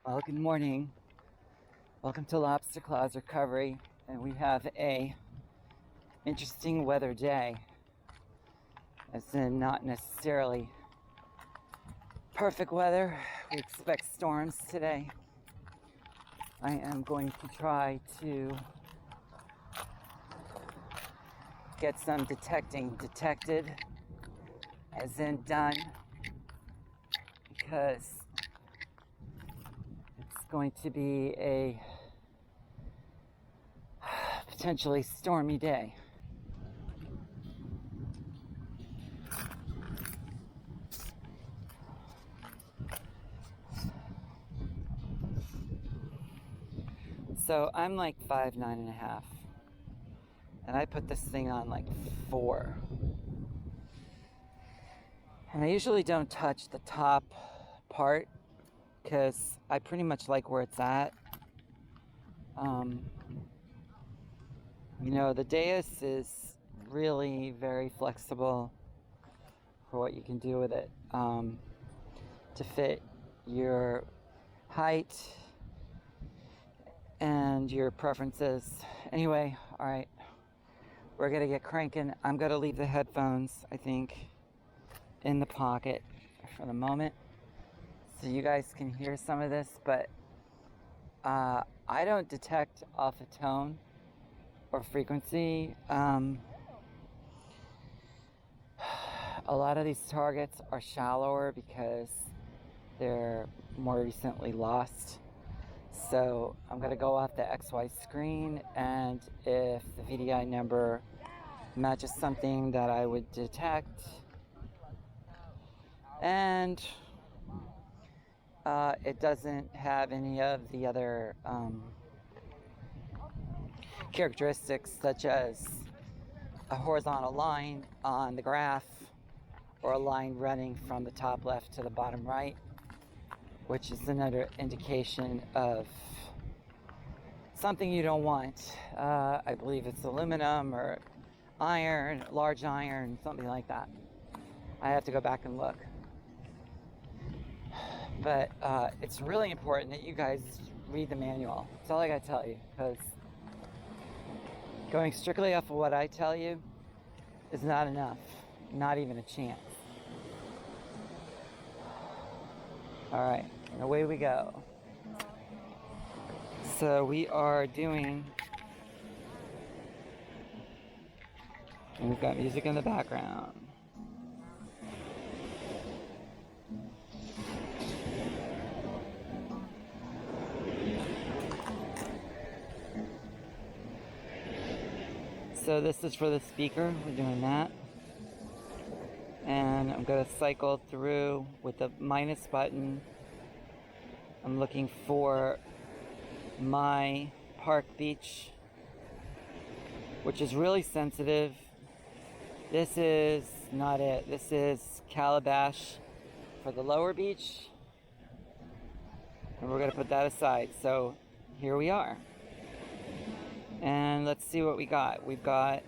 Well, good morning. Welcome to Lobster Claws Recovery, and we have a interesting weather day. As in, not necessarily perfect weather. We expect storms today. I am going to try to get some detected, as in done, because it's going to be a potentially stormy day. So I'm like 5'9.5", and I put this thing on like 4. And I usually don't touch the top part because I pretty much like where it's at. The Deus is really very flexible for what you can do with it, to fit your height and your preferences. Anyway, all right, we're gonna get cranking. I'm gonna leave the headphones, I think, in the pocket for the moment so you guys can hear some of this, but I don't detect off a tone or frequency. A lot of these targets are shallower because they're more recently lost. So I'm going to go off the XY screen, and if the VDI number matches something that I would detect, and it doesn't have any of the other characteristics such as a horizontal line on the graph or a line running from the top left to the bottom right, which is another indication of something you don't want. I believe it's aluminum or iron, large iron, something like that. I have to go back and look. But it's really important that you guys read the manual. That's all I gotta tell you, because going strictly off of what I tell you is not enough. Not even a chance. All right, and away we go. So we are doing, and we've got music in the background. So this is for the speaker, we're doing that. And I'm gonna cycle through with the minus button. I'm looking for my park beach, which is really sensitive. This is not it. This is Calabash for the lower beach. And we're gonna put that aside. So here we are. And let's see what we got. We've got,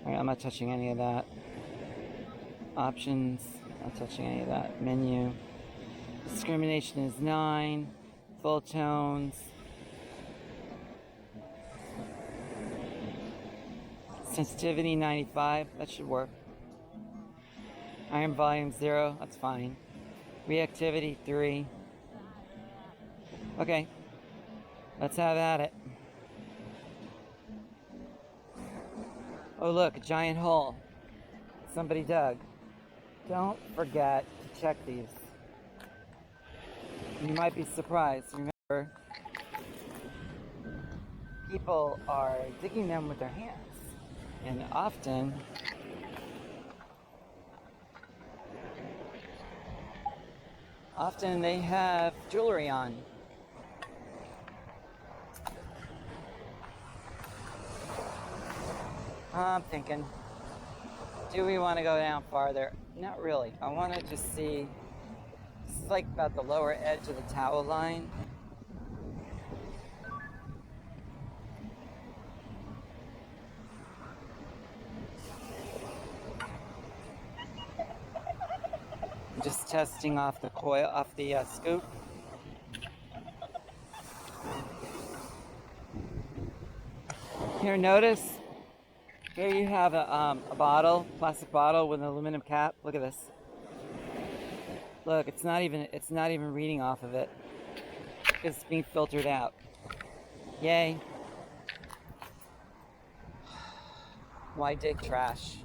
all right, I'm not touching any of that. Options, not touching any of that. Menu. Discrimination is 9. Full tones. Sensitivity 95. That should work. Iron volume 0. That's fine. Reactivity 3. Okay. Let's have at it. Oh look, a giant hole. Somebody dug. Don't forget to check these. You might be surprised. Remember, people are digging them with their hands. And often, they have jewelry on. I'm thinking, do we want to go down farther? Not really. I want to just see. This is like about the lower edge of the towel line. Just testing off the coil, off the scoop. Here, notice. Here you have a bottle, plastic bottle with an aluminum cap. Look at this. Look, it's not even reading off of it. It's being filtered out. Yay. Why dig trash?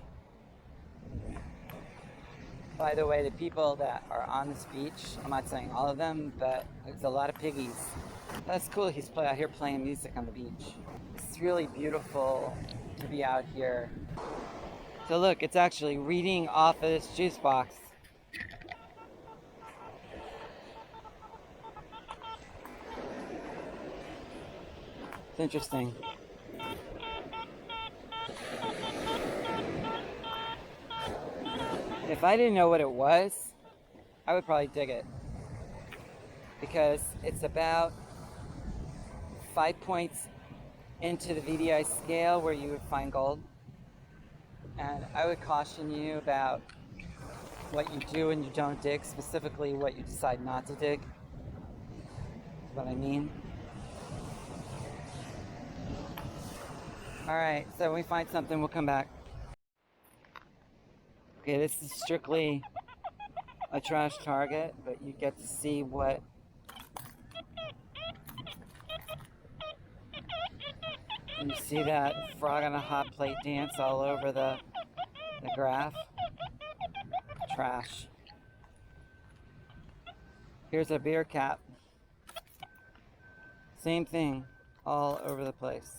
By the way, the people that are on this beach, I'm not saying all of them, but there's a lot of piggies. That's cool. He's out here playing music on the beach. It's really beautiful to be out here. So look, it's actually reading off of this juice box. It's interesting. If I didn't know what it was, I would probably dig it. Because it's about 5 points into the VDI scale where you would find gold. And I would caution you about what you do and you don't dig, specifically what you decide not to dig. That's what I mean. Alright, so when we find something, we'll come back. Okay, this is strictly a trash target, but you get to see what you see that frog on a hot plate dance all over the graph. Trash. Here's a beer cap. Same thing, all over the place.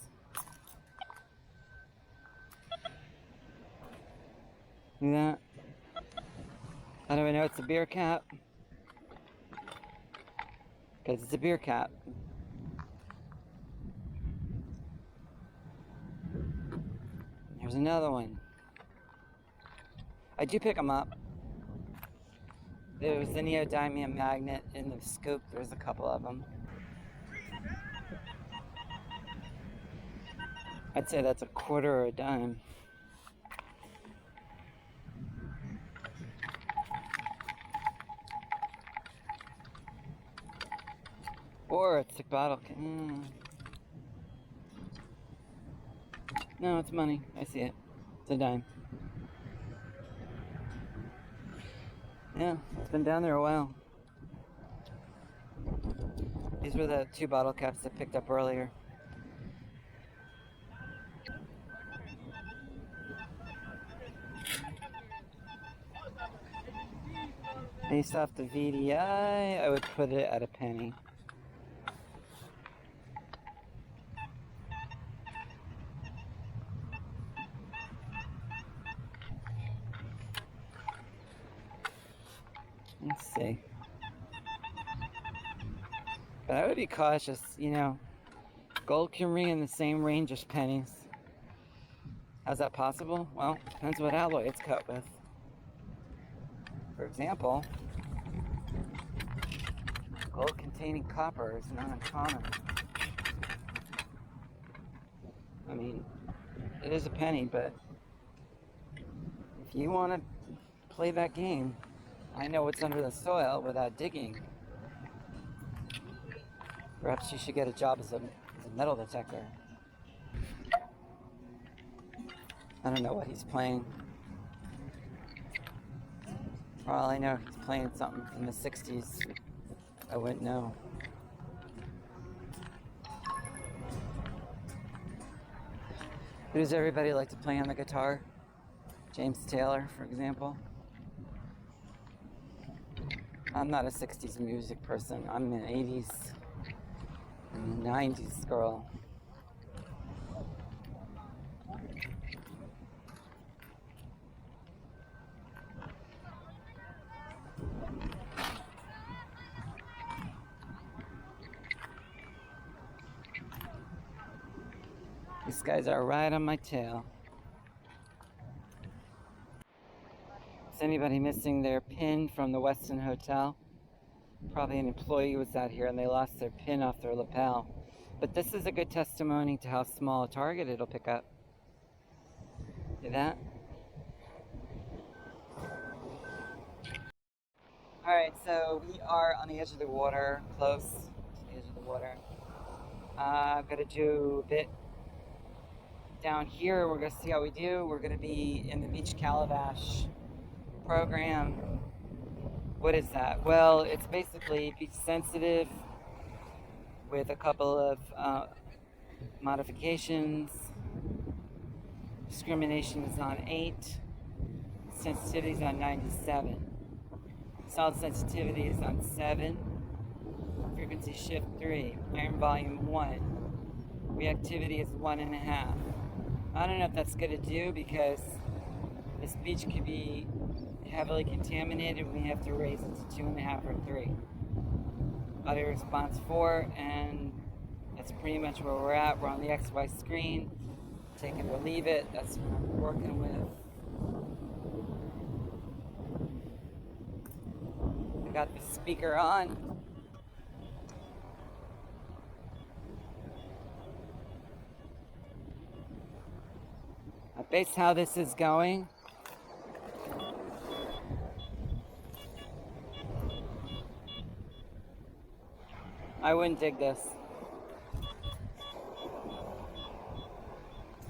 See that? How do I know it's a beer cap? Because it's a beer cap. Here's another one. I do pick them up. There was the neodymium magnet in the scoop. There's a couple of them. I'd say that's a quarter or a dime. Or it's a bottle. No, it's money. I see it. It's a dime. Yeah, it's been down there a while. These were the 2 bottle caps I picked up earlier. Based off the VDI, I would put it at a penny. Let's see. But I would be cautious, you know. Gold can ring in the same range as pennies. How's that possible? Well, depends what alloy it's cut with. For example, gold containing copper is not uncommon. I mean, it is a penny, but if you want to play that game, I know what's under the soil without digging. Perhaps you should get a job as a metal detector. I don't know what he's playing. For all I know, he's playing something from the 60s. I wouldn't know. Who does everybody like to play on the guitar? James Taylor, for example. I'm not a 60s music person. I'm an 80s and 90s girl. These guys are right on my tail. Is anybody missing their pin from the Westin Hotel? Probably an employee was out here and they lost their pin off their lapel. But this is a good testimony to how small a target it'll pick up. See that? Alright, so we are on the edge of the water, close to the edge of the water. I've got to do a bit down here. We're going to see how we do. We're going to be in the beach calabash program. What is that? Well, it's basically beach sensitive with a couple of modifications. Discrimination is on 8. Sensitivity is on 97. Solid sensitivity is on 7. Frequency shift 3. Iron volume 1. Reactivity is 1.5. I don't know if that's going to do because this beach could be heavily contaminated. We have to raise it to 2.5 or 3. Audio response 4, and that's pretty much where we're at. We're on the XY screen. Take it or leave it. That's what I'm working with. I got the speaker on. Based how this is going, I wouldn't dig this.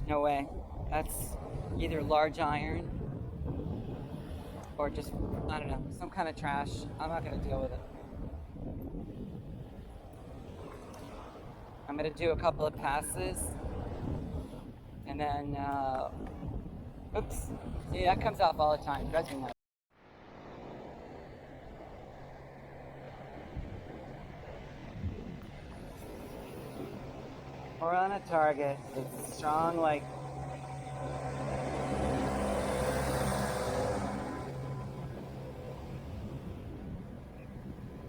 No way. That's either large iron or just, I don't know, some kind of trash. I'm not going to deal with it. I'm going to do a couple of passes and then, oops. See, that comes off all the time. Drives me nuts. We're on a target. It's strong, like,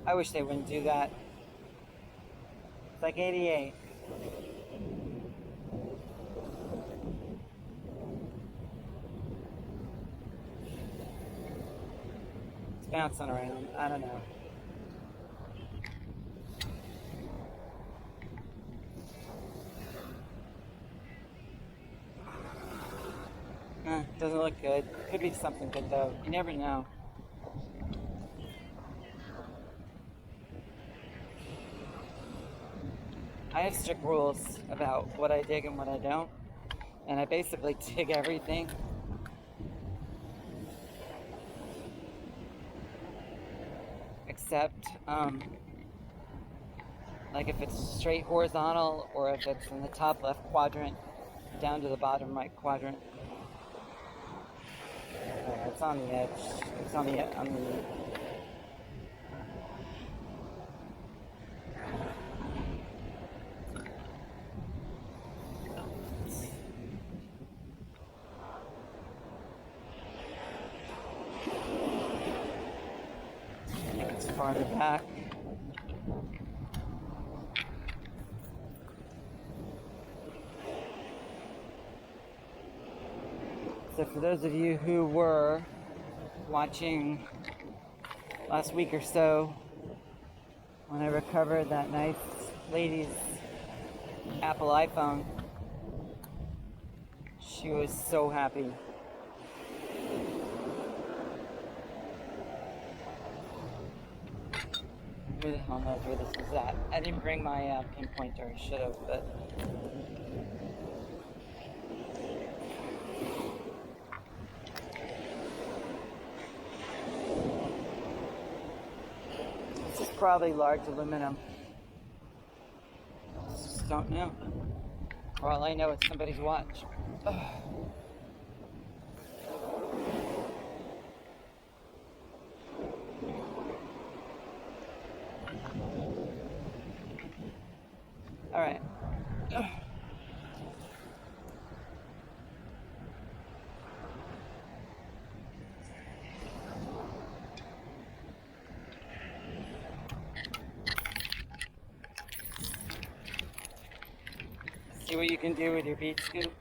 I wish they wouldn't do that. It's like 88. It's bouncing around. I don't know. Doesn't look good. Could be something good though. You never know. I have strict rules about what I dig and what I don't. And I basically dig everything. Except, like if it's straight horizontal or if it's in the top left quadrant down to the bottom right quadrant. It's on the edge. It's on the it's farther back. So for those of you who were watching last week or so, when I recovered that nice lady's Apple iPhone, she was so happy. Who the hell knows where this is at? I didn't bring my pinpointer. I should have, but this is probably large aluminum. Just don't know. For all I know, it's somebody's watch. Ugh. All right. See what you can do with your bead scoop.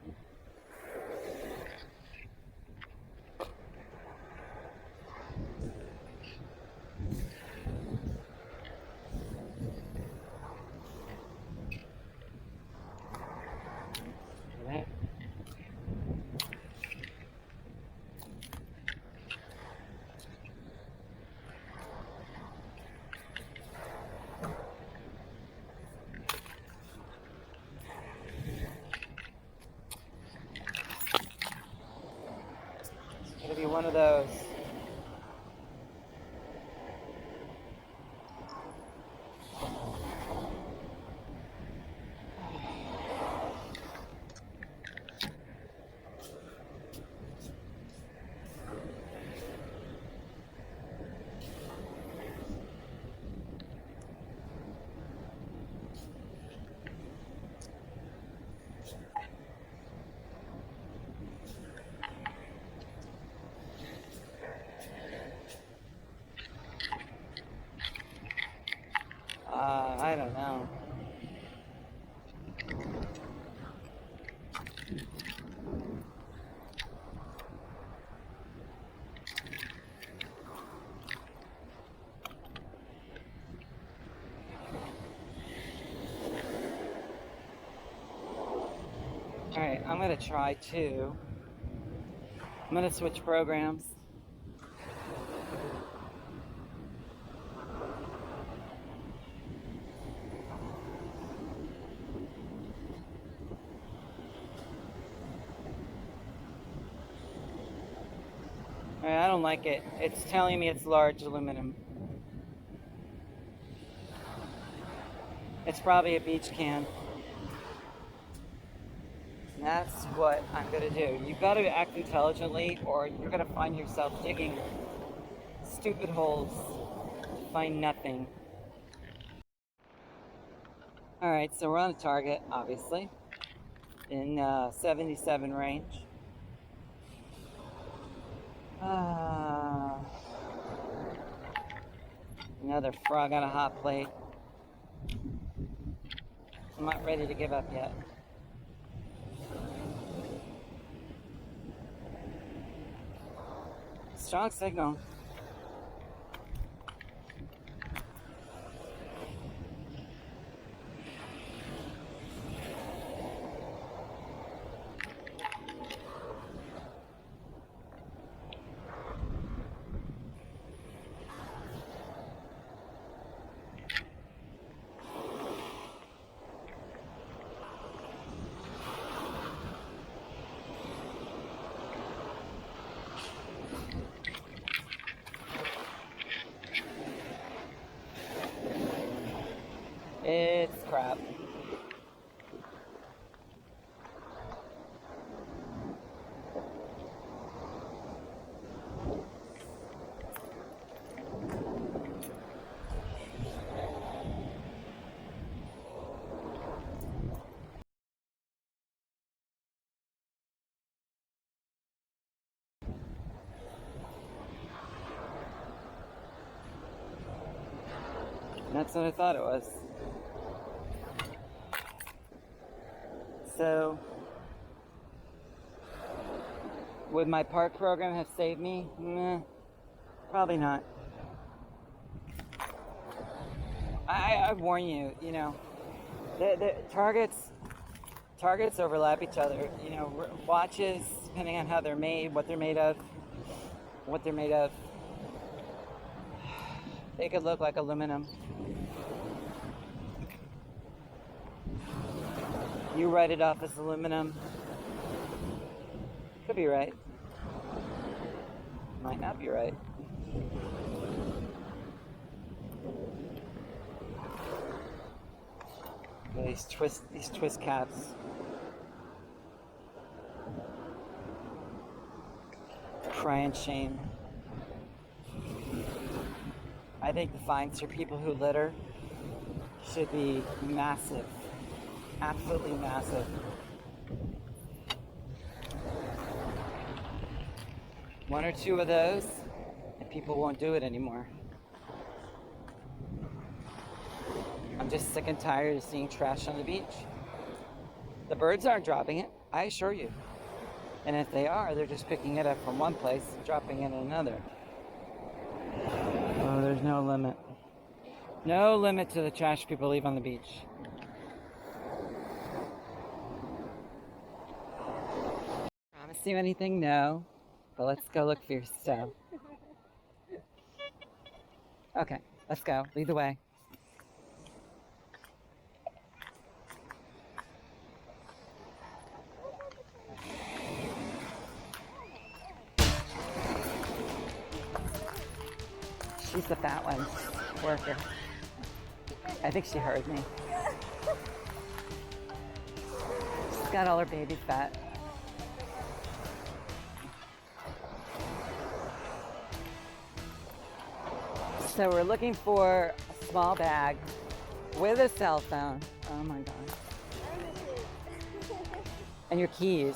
those. I don't know. Alright, I'm going to try two. I'm going to switch programs. Alright, I don't like it. It's telling me it's large aluminum. It's probably a beach can. And that's what I'm going to do. You've got to act intelligently, or you're going to find yourself digging stupid holes to find nothing. Alright, so we're on a target, obviously, in 77 range. Another frog on a hot plate. I'm not ready to give up yet. Strong signal. It's crap. That's what I thought it was. So, would my park program have saved me? Nah, probably not. I warn you, you know, the targets overlap each other. You know, watches, depending on how they're made, what they're made of, they could look like aluminum. You write it off as aluminum. Could be right. Might not be right. These twist caps. Crying shame. I think the fines for people who litter should be massive. Absolutely massive. One or two of those, and people won't do it anymore. I'm just sick and tired of seeing trash on the beach. The birds aren't dropping it, I assure you. And if they are, they're just picking it up from one place and dropping it in another. Oh, there's no limit. No limit to the trash people leave on the beach. Promise you anything? No. But let's go look for your stuff. Okay, let's go. Lead the way. She's the fat one, worker. I think she heard me. She's got all her baby fat. So we're looking for a small bag with a cell phone. Oh my God. And your keys.